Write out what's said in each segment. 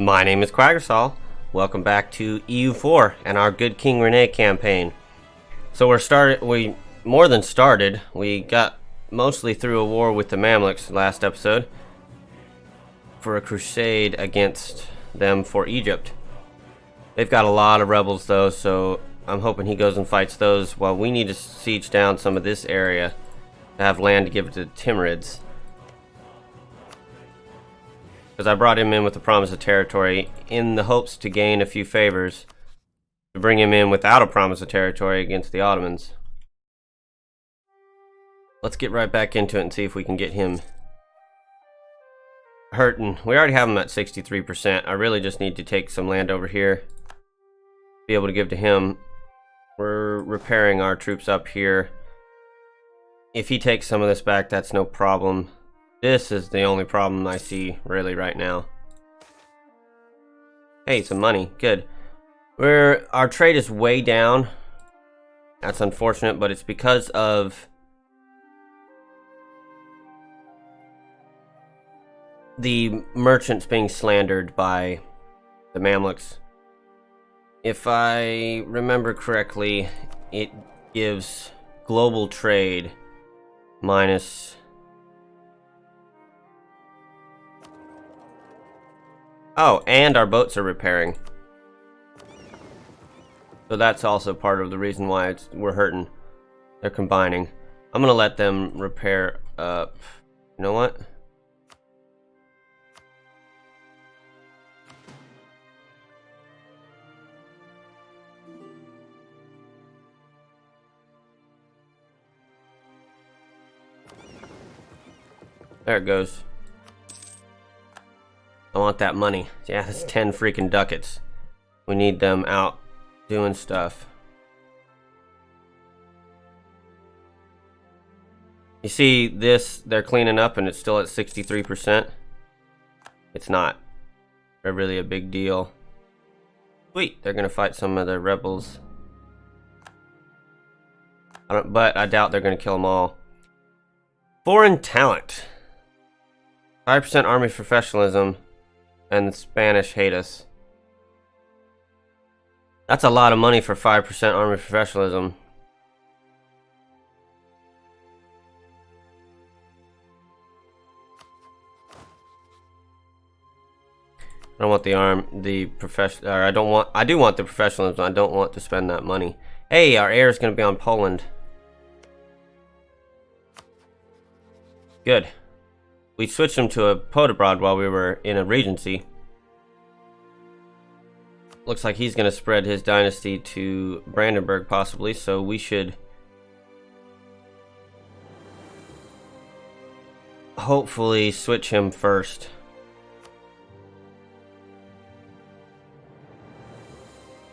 My name is Quaggersall. Welcome back to EU4 and our Good King Rene campaign. So we more than started. We got mostly through a war with the Mamluks last episode for a crusade against them for Egypt. They've got a lot of rebels though, so I'm hoping he goes and fights those while we need to siege down some of this area to have land to give to the Timurids. Because I brought him in with the promise of territory in the hopes to gain a few favors to bring him in without a promise of territory against the Ottomans. Let's get right back into it and see if we can get him hurting. We already have him at 63%. I really just need to take some land over here, be able to give to him. We're repairing our troops up here. If he takes some of this back, that's no problem. This is the only problem I see really right now. Hey, some money, good. Our trade is way down. That's unfortunate, but it's because of the merchants being slandered by the Mamluks. If I remember correctly, it gives global trade minus... Oh, and our boats are repairing. So that's also part of the reason why we're hurting. They're combining. I'm gonna let them repair up. You know what? There it goes. I want that money. Yeah, that's 10 freaking ducats. We need them out doing stuff. You see this, they're cleaning up and it's still at 63%. It's not really a big deal. Sweet, they're gonna fight some of the rebels. But I doubt they're gonna kill them all. Foreign talent. 5% army professionalism. And the Spanish hate us. That's a lot of money for 5% army professionalism. I don't want I do want the professionalism. I don't want to spend that money. Hey, our heir is going to be on Poland. Good. We switched him to a Podabroad while we were in a regency. Looks like he's going to spread his dynasty to Brandenburg possibly, so we should hopefully switch him first.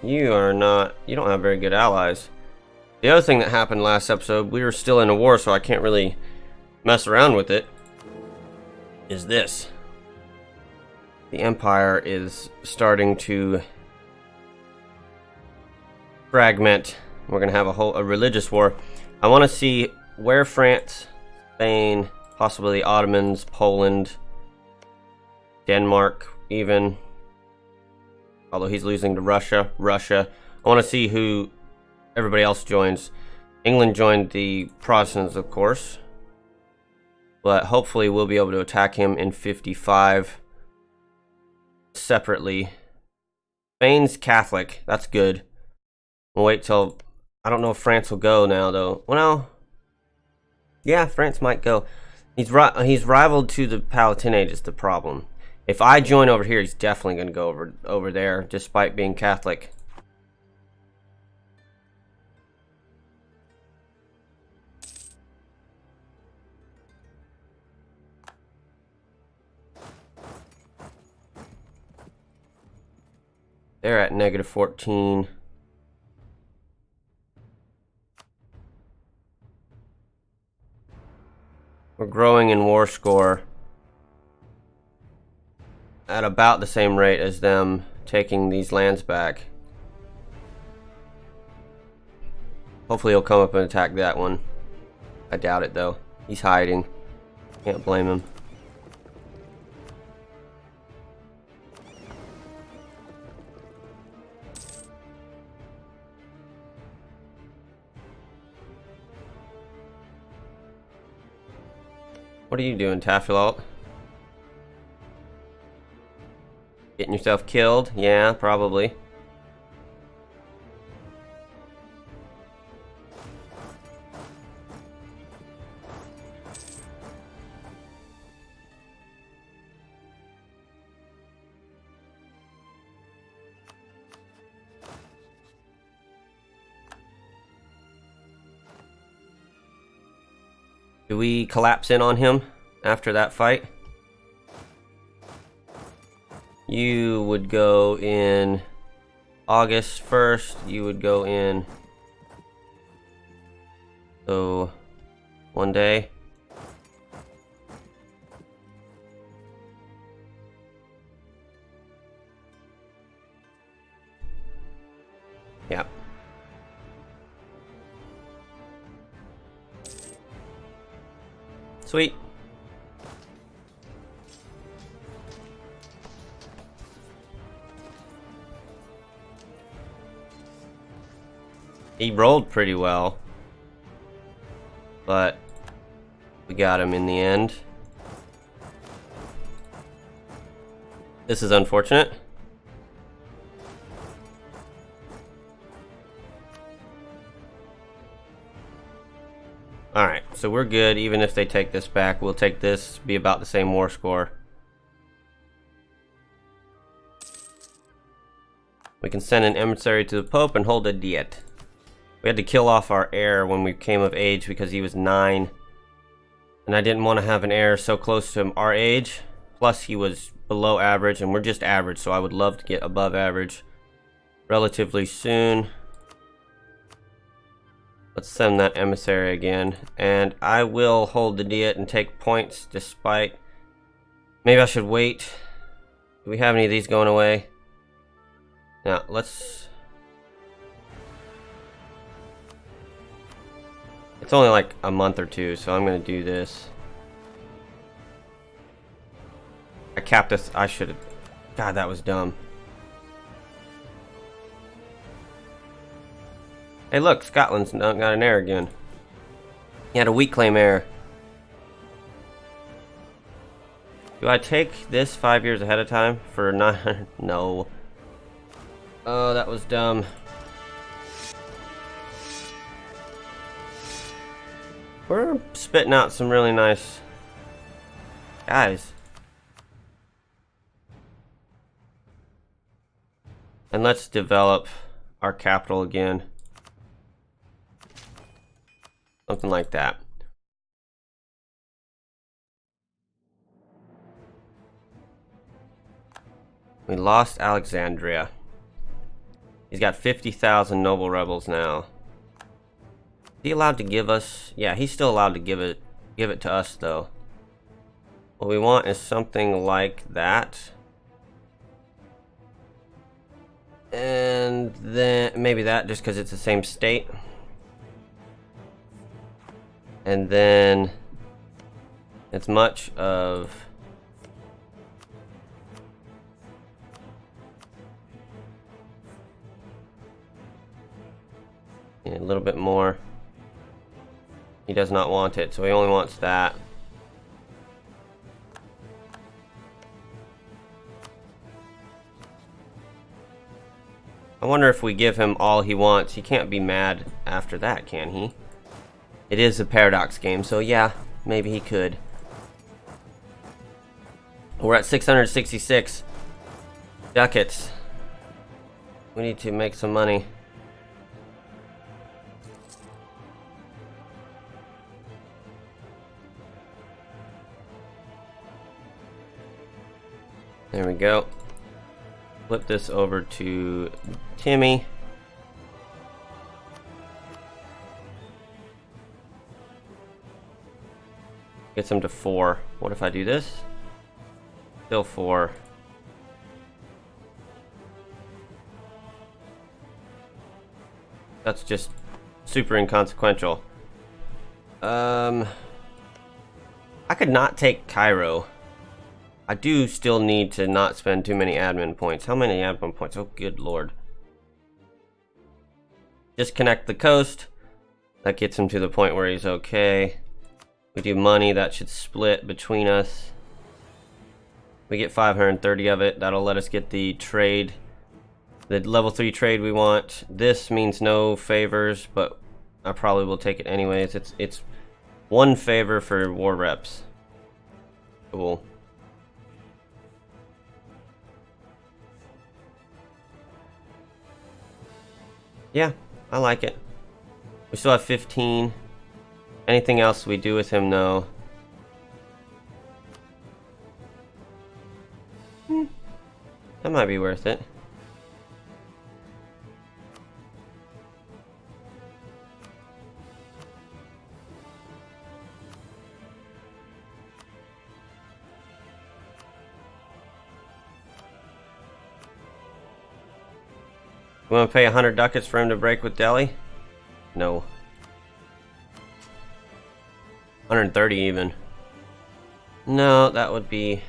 You don't have very good allies. The other thing that happened last episode, we were still in a war, so I can't really mess around with it, is this. The Empire is starting to fragment. We're going to have a religious war. I want to see where France, Spain, possibly the Ottomans, Poland, Denmark even, although he's losing to Russia. I want to see who everybody else joins. England joined the Protestants, of course. But hopefully we'll be able to attack him in 55 separately. Spain's Catholic. That's good. We'll wait till... I don't know if France will go now, though. Well, yeah, France might go. He's rivaled to the Palatinate is the problem. If I join over here, he's definitely going to go over there, despite being Catholic. They're at -14. We're growing in war score at about the same rate as them taking these lands back. Hopefully he'll come up and attack that one. I doubt it though. He's hiding. Can't blame him. What are you doing, Tafilalt? Getting yourself killed? Yeah, probably. Do we collapse in on him after that fight? You would go in August 1st. You would go in... So, one day. Yeah. Sweet. He rolled pretty well, but we got him in the end. This is unfortunate. Alright, so we're good. Even if they take this back, we'll take this, be about the same war score. We can send an emissary to the Pope and hold a diet. We had to kill off our heir when we came of age because he was 9. And I didn't want to have an heir so close to our age. Plus he was below average, and we're just average, so I would love to get above average relatively soon. Let's send that emissary again, and I will hold the diet and take points despite... Maybe I should wait. Do we have any of these going away? Now, let's... It's only like a month or two, so I'm going to do this. I capped this. I should have... God, that was dumb. Hey look, Scotland's got an heir again. He had a weak claim heir. Do I take this 5 years ahead of time for 9? No. Oh, that was dumb. We're spitting out some really nice guys. And let's develop our capital again. Something like that. We lost Alexandria. He's got 50,000 noble rebels now. Is he allowed to give us? Yeah, he's still allowed to give it to us though. What we want is something like that. And then maybe that, just because it's the same state. And then as much of a little bit more. He does not want it, so he only wants that. I wonder if we give him all he wants. He can't be mad after that, can he? It is a paradox game, so yeah, maybe he could. We're at 666 ducats. We need to make some money. There we go. Flip this over to Timmy. Gets him to 4. What if I do this? Still 4. That's just super inconsequential. I could not take Cairo. I do still need to not spend too many admin points. How many admin points? Oh, good lord. Disconnect the coast. That gets him to the point where he's okay. We do money, that should split between us. We get 530 of it. That'll let us get the trade, the level 3 trade we want. This means no favors, but I probably will take it anyways. It's 1 favor for war reps. Cool. Yeah, I like it. We still have 15. Anything else we do with him, no. That might be worth it. We want to pay 100 ducats for him to break with Delhi? No. 130 even. No, that would be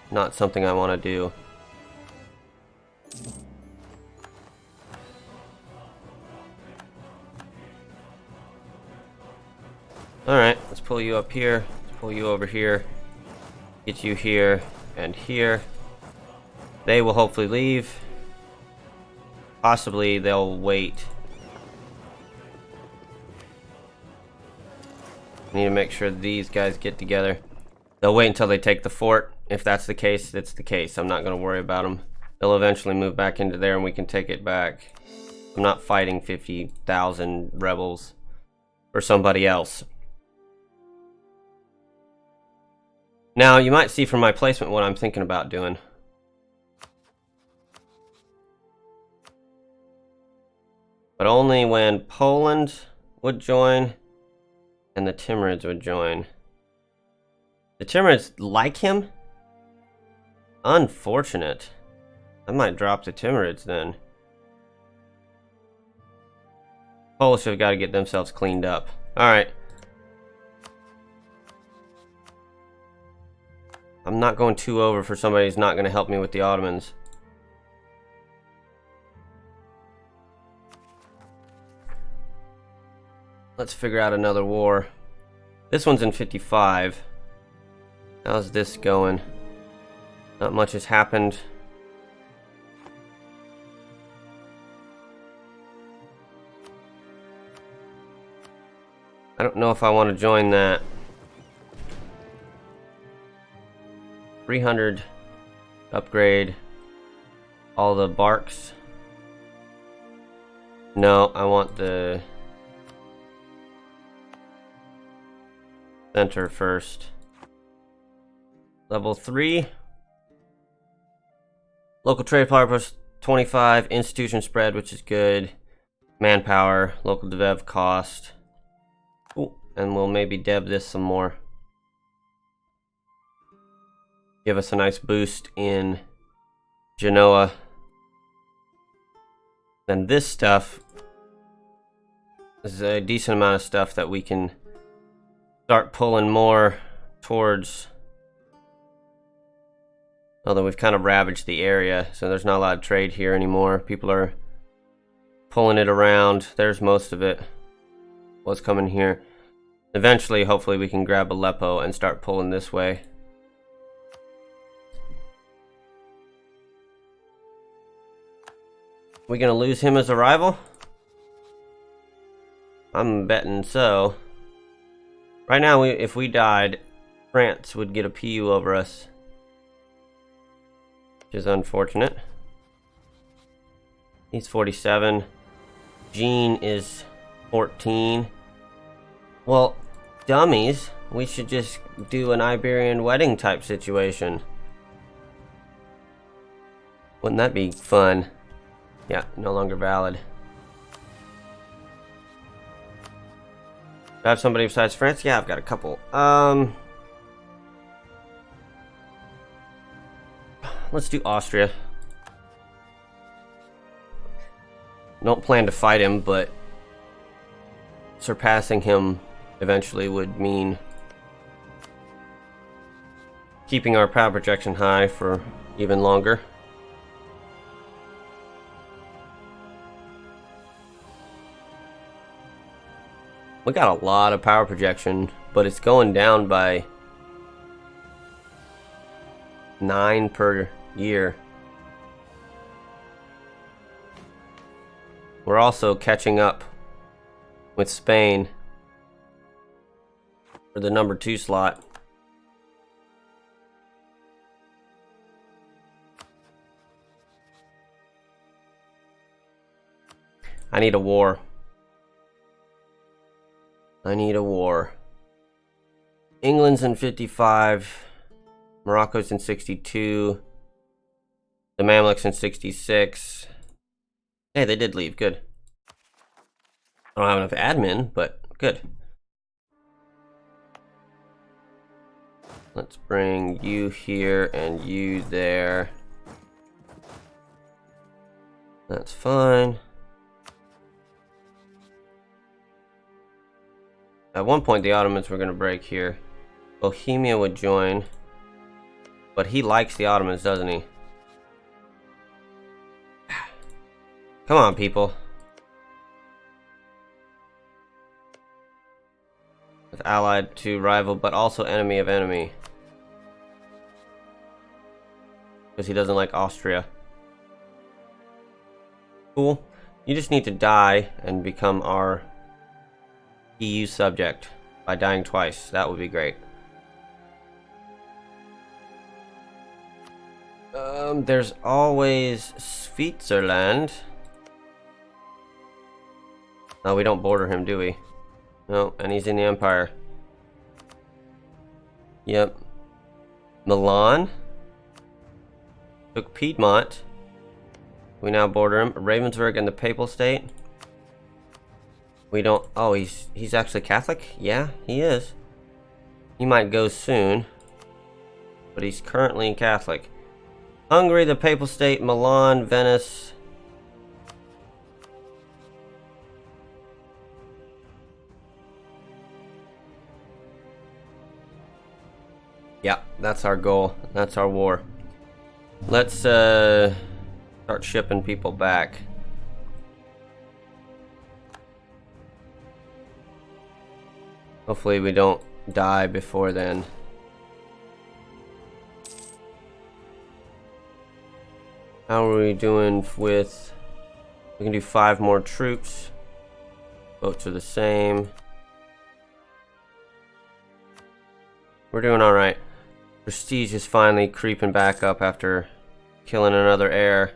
not something I want to do. Alright, let's pull you up here. Let's pull you over here. Get you here and here. They will hopefully leave. Possibly they'll wait. Need to make sure these guys get together. They'll wait until they take the fort. If that's the case, that's the case. I'm not going to worry about them. They'll eventually move back into there and we can take it back. I'm not fighting 50,000 rebels for somebody else. Now, you might see from my placement what I'm thinking about doing. But only when Poland would join and the Timurids would join. The Timurids like him? Unfortunate. I might drop the Timurids then. Polish have got to get themselves cleaned up. Alright. I'm not going too over for somebody who's not going to help me with the Ottomans. Let's figure out another war. This one's in 55. How's this going? Not much has happened. I don't know if I want to join that. 300 upgrade all the barks. No, I want the center first. Level 3. Local trade power plus 25. Institution spread, which is good. Manpower. Local dev cost. Ooh, and we'll maybe dev this some more. Give us a nice boost in Genoa. Then this stuff is a decent amount of stuff that we can start pulling more towards. Although we've kind of ravaged the area, so there's not a lot of trade here anymore. People are pulling it around. There's most of it. What's coming here? Eventually, hopefully, we can grab Aleppo and start pulling this way. We gonna lose him as a rival? I'm betting so. Right now, if we died, France would get a PU over us. Which is unfortunate. He's 47. Jean is 14. Well, dummies, we should just do an Iberian wedding type situation. Wouldn't that be fun? Yeah, no longer valid. Do I have somebody besides France? Yeah, I've got a couple. Let's do Austria. Don't plan to fight him, but surpassing him eventually would mean keeping our power projection high for even longer. We got a lot of power projection, but it's going down by 9 per year. We're also catching up with Spain for the number 2 slot. I need a war. I need a war. England's in 55. Morocco's in 62. The Mamluks in 66. Hey, they did leave. Good. I don't have enough admin, but good. Let's bring you here and you there. That's fine. At one point, the Ottomans were going to break here. Bohemia would join. But he likes the Ottomans, doesn't he? Come on, people. It's allied to rival, but also enemy of enemy. Because he doesn't like Austria. Cool. You just need to die and become our EU subject by dying twice. That would be great. There's always Switzerland. No, we don't border him, do we? No, and he's in the Empire. Yep. Milan. Took Piedmont. We now border him. Ravensburg and the Papal State. We don't... Oh, he's actually Catholic? Yeah, he is. He might go soon. But he's currently Catholic. Hungary, the Papal State, Milan, Venice. Yeah, that's our goal. That's our war. Let's start shipping people back. Hopefully we don't die before then. How are we doing with... We can do 5 more troops. Votes are the same. We're doing alright. Prestige is finally creeping back up after killing another heir.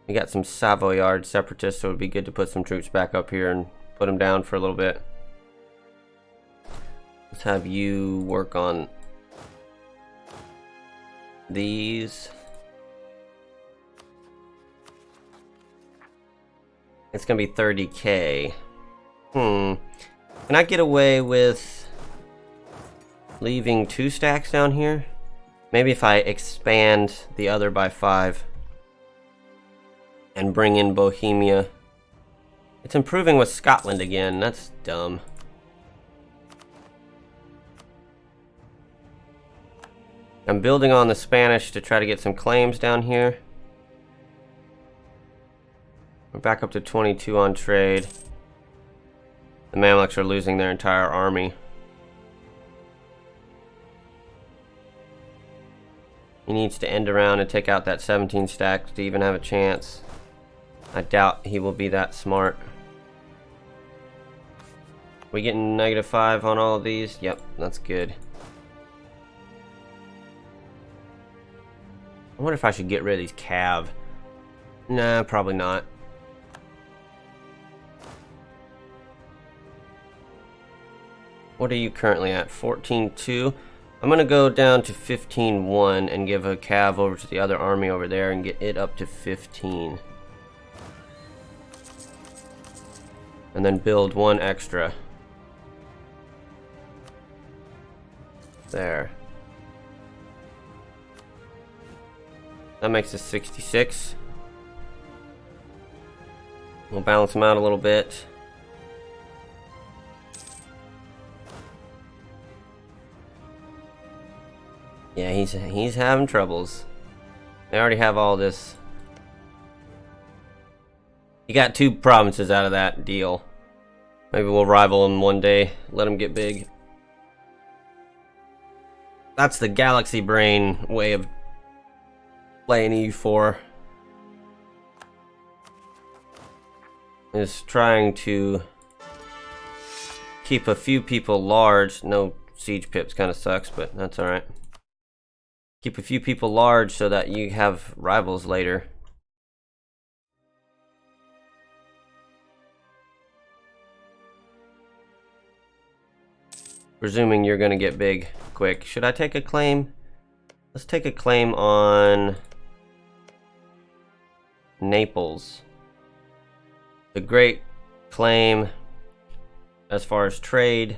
We got some Savoyard separatists, so it would be good to put some troops back up here and put them down for a little bit. Let's have you work on these. It's gonna be 30k. Can I get away with leaving 2 stacks down here? Maybe if I expand the other by 5 and bring in Bohemia. It's improving with Scotland again. That's dumb. I'm building on the Spanish to try to get some claims down here. We're back up to 22 on trade. The Mamluks are losing their entire army. He needs to end around and take out that 17 stacks to even have a chance. I doubt he will be that smart. We getting -5 on all of these? Yep, that's good. I wonder if I should get rid of these cav. Nah, probably not. What are you currently at? 14.2. I'm gonna go down to 15.1 and give a cav over to the other army over there and get it up to 15. And then build 1 extra. There. That makes us 66. We'll balance them out a little bit. Yeah, he's having troubles. They already have all this. He got 2 provinces out of that deal. Maybe we'll rival him one day. Let him get big. That's the galaxy brain way of playing EU4. Is trying to keep a few people large. No siege pips kind of sucks, but that's alright. Keep a few people large so that you have rivals later. Presuming you're gonna get big quick. Should I take a claim? Let's take a claim on Naples. The great claim as far as trade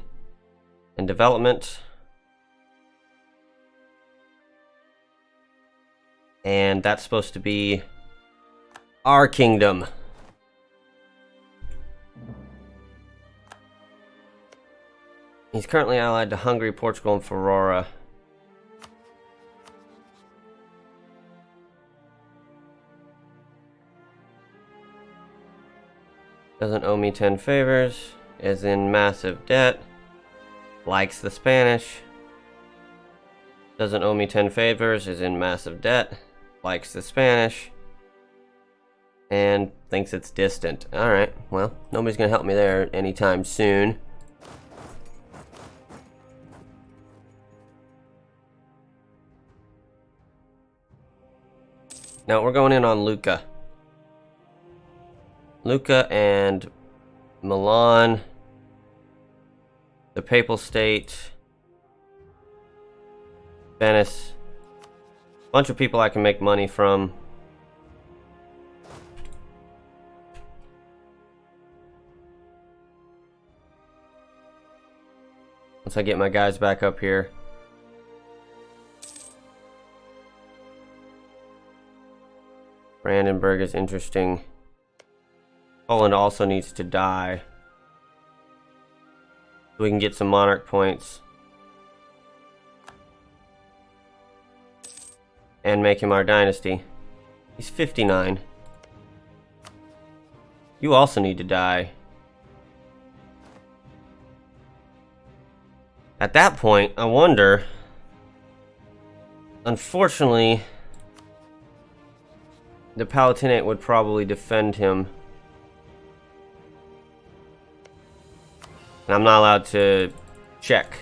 and development. And that's supposed to be our kingdom. He's currently allied to Hungary, Portugal, and Ferrara. Doesn't owe me 10 favors. Is in massive debt. Likes the Spanish. Doesn't owe me 10 favors. Is in massive debt. Likes the Spanish. And thinks it's distant. Alright, well, nobody's gonna help me there anytime soon. Now we're going in on Lucca. Lucca and Milan, the Papal State, Venice. Bunch of people I can make money from. Once I get my guys back up here. Brandenburg is interesting. Poland also needs to die. So we can get some monarch points. And make him our dynasty. He's 59. You also need to die. At that point, I wonder... Unfortunately... the Palatinate would probably defend him. And I'm not allowed to check.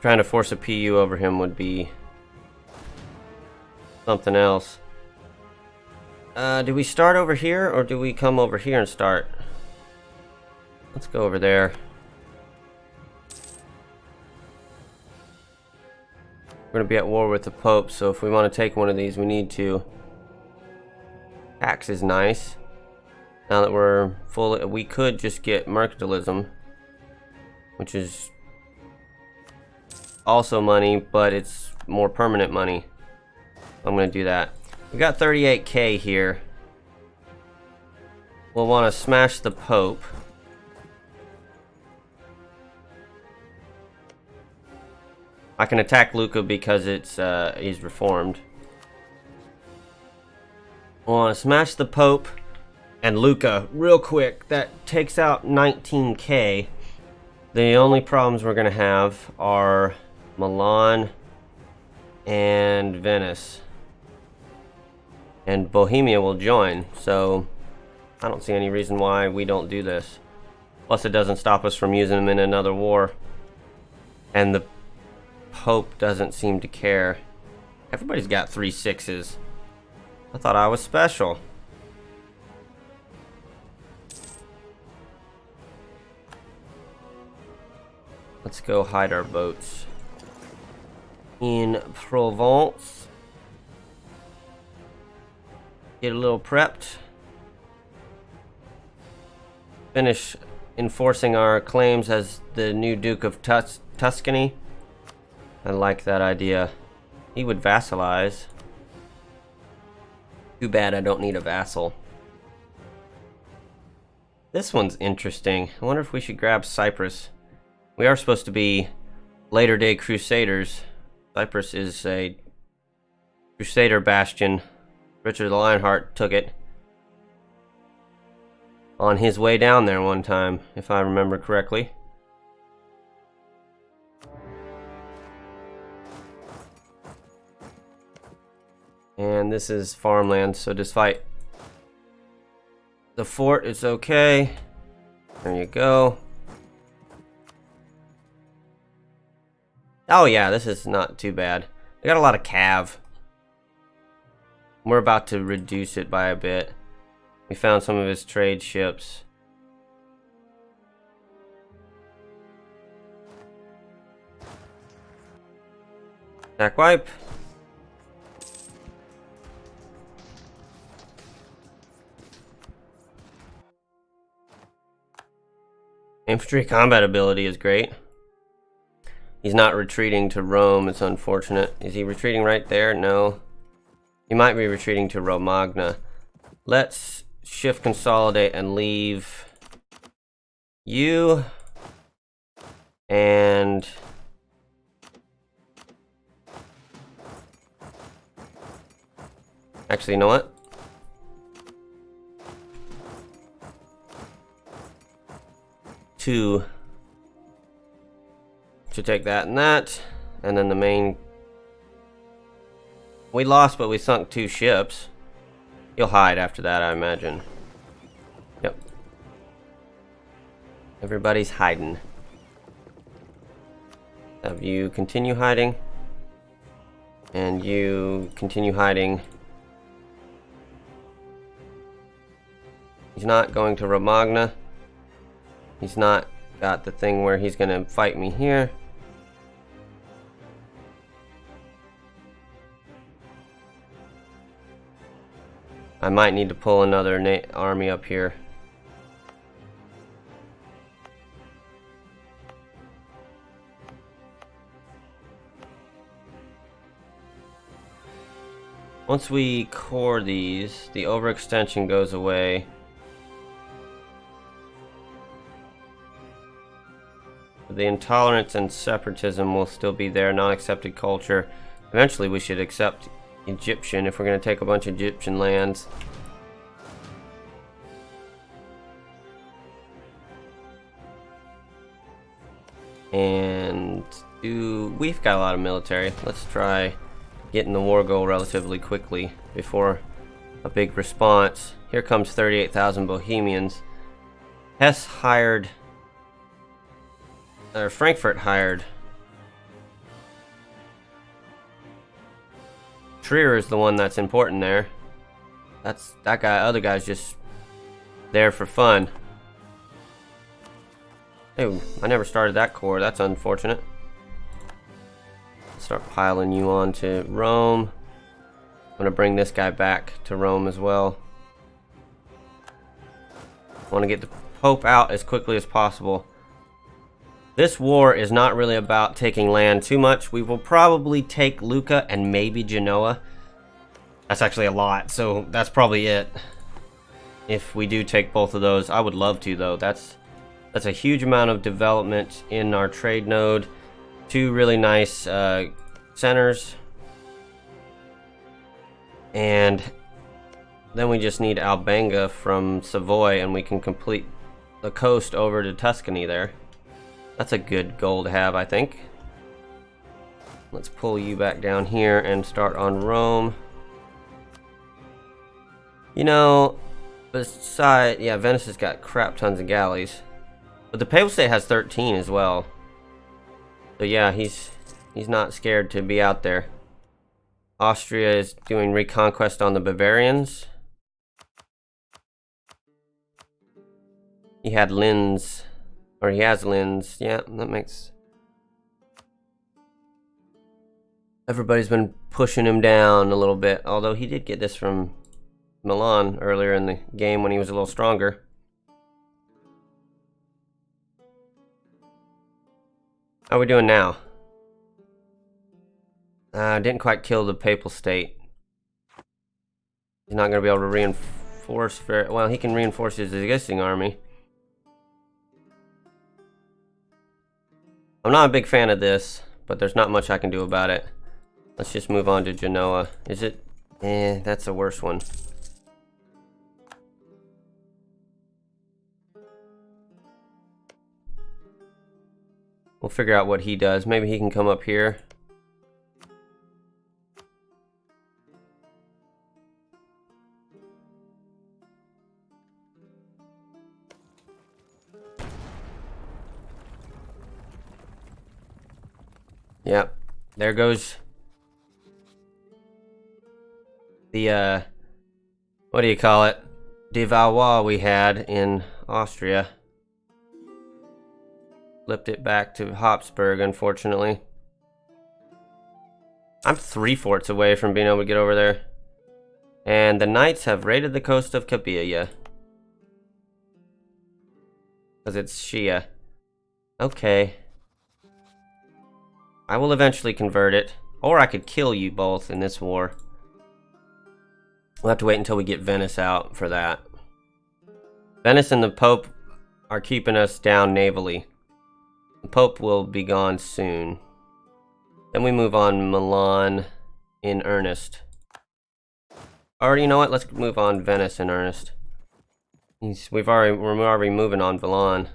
Trying to force a PU over him would be something else. Do we start over here or do we come over here and start? Let's go over there. We're going to be at war with the Pope, so if we want to take one of these, we need to. Tax is nice. Now that we're full, we could just get mercantilism, which is also money, but it's more permanent money. I'm going to do that. We got 38k here. We'll want to smash the Pope. I can attack Lucca because it's he's reformed. I want to smash the Pope and Lucca real quick. That takes out 19k. The only problems we're gonna have are Milan and Venice, and Bohemia will join. So I don't see any reason why we don't do this. Plus, it doesn't stop us from using them in another war. And the Pope doesn't seem to care. Everybody's got 3 6s. I thought I was special. Let's go hide our boats in Provence. Get a little prepped. Finish enforcing our claims as the new Duke of Tuscany. I like that idea. He would vassalize. Too bad I don't need a vassal. This one's interesting. I wonder if we should grab Cyprus. We are supposed to be later-day crusaders. Cyprus is a crusader bastion. Richard the Lionheart took it. on his way down there one time, if I remember correctly. And this is farmland, so despite the fort, it's okay. There you go. Oh yeah, this is not too bad. I got a lot of cav. We're about to reduce it by a bit. We found some of his trade ships. Attack wipe. Infantry combat ability is great. He's not retreating to Rome, it's unfortunate. Is he retreating right there? No. He might be retreating to Romagna. Let's shift consolidate and leave you and actually, you know what? Two. Should take that and that, and then the main. We lost, but we sunk 2 ships. You'll hide after that, I imagine. Yep. Everybody's hiding. Have you continue hiding, and you continue hiding. He's not going to Romagna. He's not got the thing where he's gonna fight me here. I might need to pull another army up here. Once we core these, the overextension goes away. The intolerance and separatism will still be there, non-accepted culture. Eventually we should accept Egyptian if we're going to take a bunch of Egyptian lands. And we've got a lot of military. Let's try getting the war goal relatively quickly before a big response. Here comes 38,000 Bohemians. Hesse hired, or Frankfurt hired. Trier is the one that's important there. That's that guy. Other guy's just there for fun. Hey, I never started that core. That's unfortunate. Start piling you on to Rome. I'm gonna bring this guy back to Rome as well. I want to get the Pope out as quickly as possible. This war is not really about taking land too much. We will probably take Lucca and maybe Genoa. That's actually a lot, so that's probably it. If we do take both of those, I would love to though. That's a huge amount of development in our trade node. 2 really nice centers. And then we just need Albenga from Savoy and we can complete the coast over to Tuscany there. That's a good goal to have, I think. Let's pull you back down here and start on Rome. You know, besides, yeah, Venice has got crap tons of galleys. But the Papal State has 13 as well. So yeah, he's not scared to be out there. Austria is doing reconquest on the Bavarians. He had Linz. Or he has Linz. Yeah, that makes... Everybody's been pushing him down a little bit. Although he did get this from Milan earlier in the game when he was a little stronger. How are we doing now? Didn't quite kill the Papal State. He's not going to be able to reinforce... Well, he can reinforce his existing army. I'm not a big fan of this, but there's not much I can do about it. Let's just move on to Genoa. Is it? That's the worst one. We'll figure out what he does. Maybe he can come up here. Yep, there goes the, what do you call it? De Valois we had in Austria. Flipped it back to Habsburg, unfortunately. I'm 3 forts away from being able to get over there. And the Knights have raided the coast of Kabylia. Because it's Shia. Okay. I will eventually convert it. Or I could kill you both in this war. We'll have to wait until we get Venice out for that. Venice and the Pope are keeping us down navally. The Pope will be gone soon. Then we move on Milan in earnest. Or you know what? Let's move on Venice in earnest. We're already moving on Milan.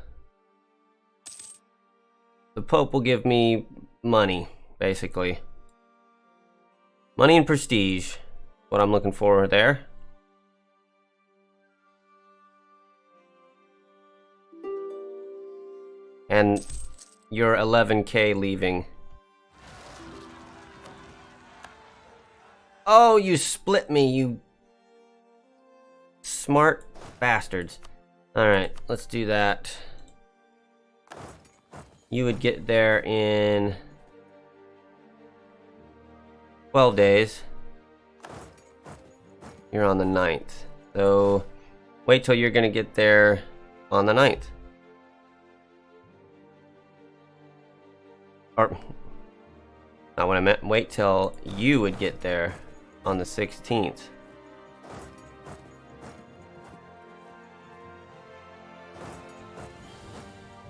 The Pope will give me money, basically. Money and prestige. What I'm looking for there. And you're 11k leaving. Oh, you split me, you smart bastards. Alright, let's do that. You would get there in 12 days. You're on the 9th. So, wait till you're gonna get there on the 9th. Or, not what I meant. Wait till you would get there on the 16th.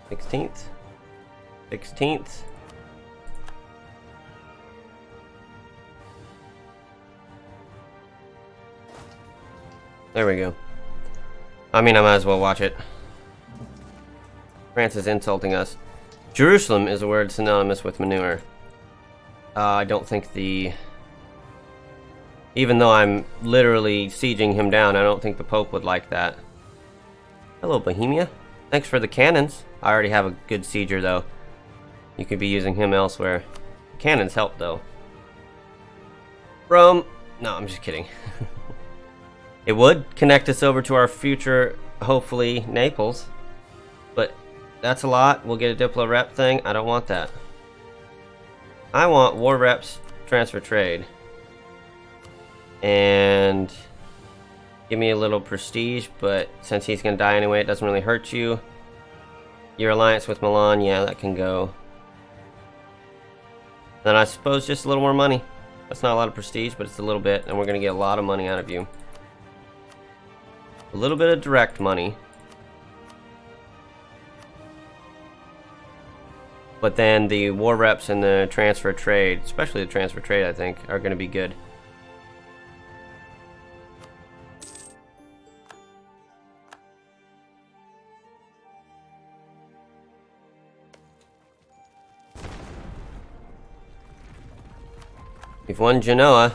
Sixteenth. There we go. I mean, I might as well watch it. France is insulting us. Jerusalem is a word synonymous with manure. I don't think the... Even though I'm literally sieging him down, I don't think the Pope would like that. Hello, Bohemia. Thanks for the cannons. I already have a good sieger, though. You could be using him elsewhere. Cannons help, though. Rome. No, I'm just kidding. It would connect us over to our future, hopefully, Naples. But that's a lot. We'll get a Diplo rep thing. I don't want that. I want war reps, transfer trade. And give me a little prestige, but since he's going to die anyway, it doesn't really hurt you. Your alliance with Milan, yeah, that can go. Then I suppose just a little more money. That's not a lot of prestige, but it's a little bit, and we're going to get a lot of money out of you. A little bit of direct money. But then the war reps and the transfer trade, especially the transfer trade, I think, are going to be good. We've won Genoa.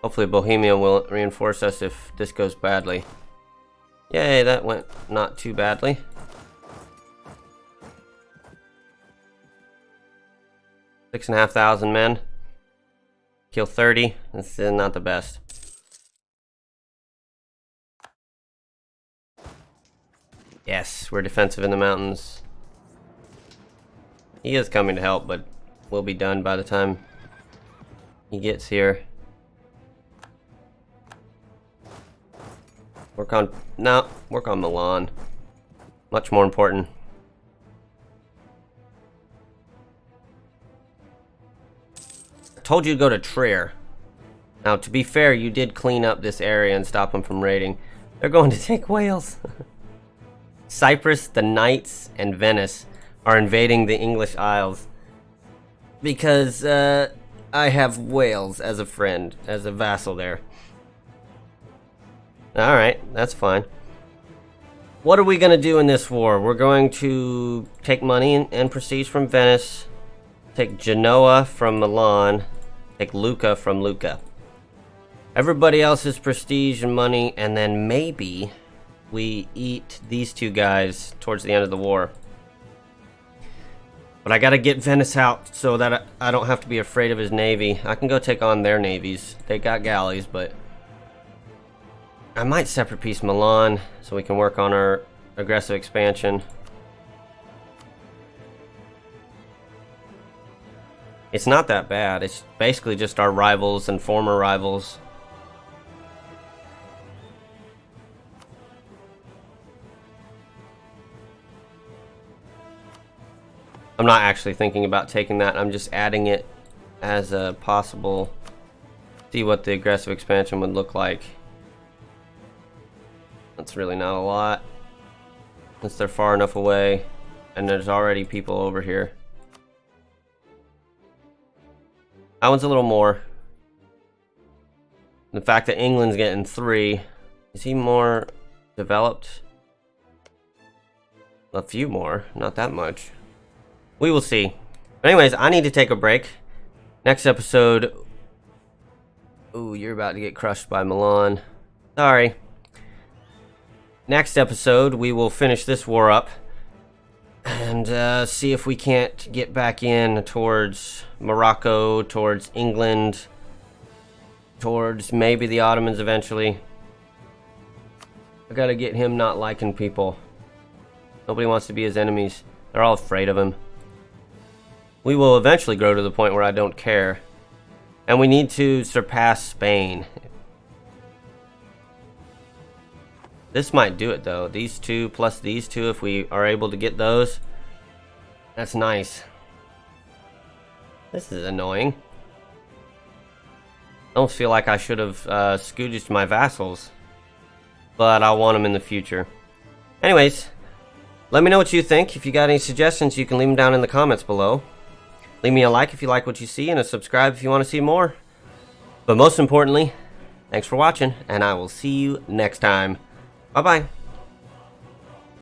Hopefully Bohemia will reinforce us if this goes badly. Yay, that went not too badly. Six and a half thousand men. Kill 30. That's not the best. Yes, we're defensive in the mountains. He is coming to help, but we'll be done by the time he gets here. Work on Milan. Much more important. I told you to go to Trier. Now, to be fair, you did clean up this area and stop them from raiding. They're going to take Wales. Cyprus, the Knights, and Venice are invading the English Isles because I have Wales as a friend, as a vassal there. Alright, that's fine. What are we going to do in this war? We're going to take money and prestige from Venice, take Genoa from Milan, take Lucca from Lucca. Everybody else's prestige and money, and then maybe we eat these two guys towards the end of the war. But I gotta get Venice out so that I don't have to be afraid of his navy. I can go take on their navies. They got galleys, but I might separate piece Milan so we can work on our aggressive expansion. It's not that bad. It's basically just our rivals and former rivals. I'm not actually thinking about taking that. I'm just adding it as a possible. See what the aggressive expansion would look like. That's really not a lot, since they're far enough away, and there's already people over here. That one's a little more. The fact that England's getting 3, is he more developed? A few more, not that much. We will see. But anyways, I need to take a break. Next episode... Ooh, you're about to get crushed by Milan. Sorry. Next episode, we will finish this war up. And see if we can't get back in towards Morocco, towards England, towards maybe the Ottomans eventually. I gotta get him not liking people. Nobody wants to be his enemies. They're all afraid of him. We will eventually grow to the point where I don't care. And we need to surpass Spain. This might do it though. These two plus these two, if we are able to get those. That's nice. This is annoying. I almost feel like I should have scootaged my vassals. But I'll want them in the future. Anyways, let me know what you think. If you got any suggestions, you can leave them down in the comments below. Leave me a like if you like what you see, and a subscribe if you want to see more. But most importantly, thanks for watching, and I will see you next time. Bye-bye.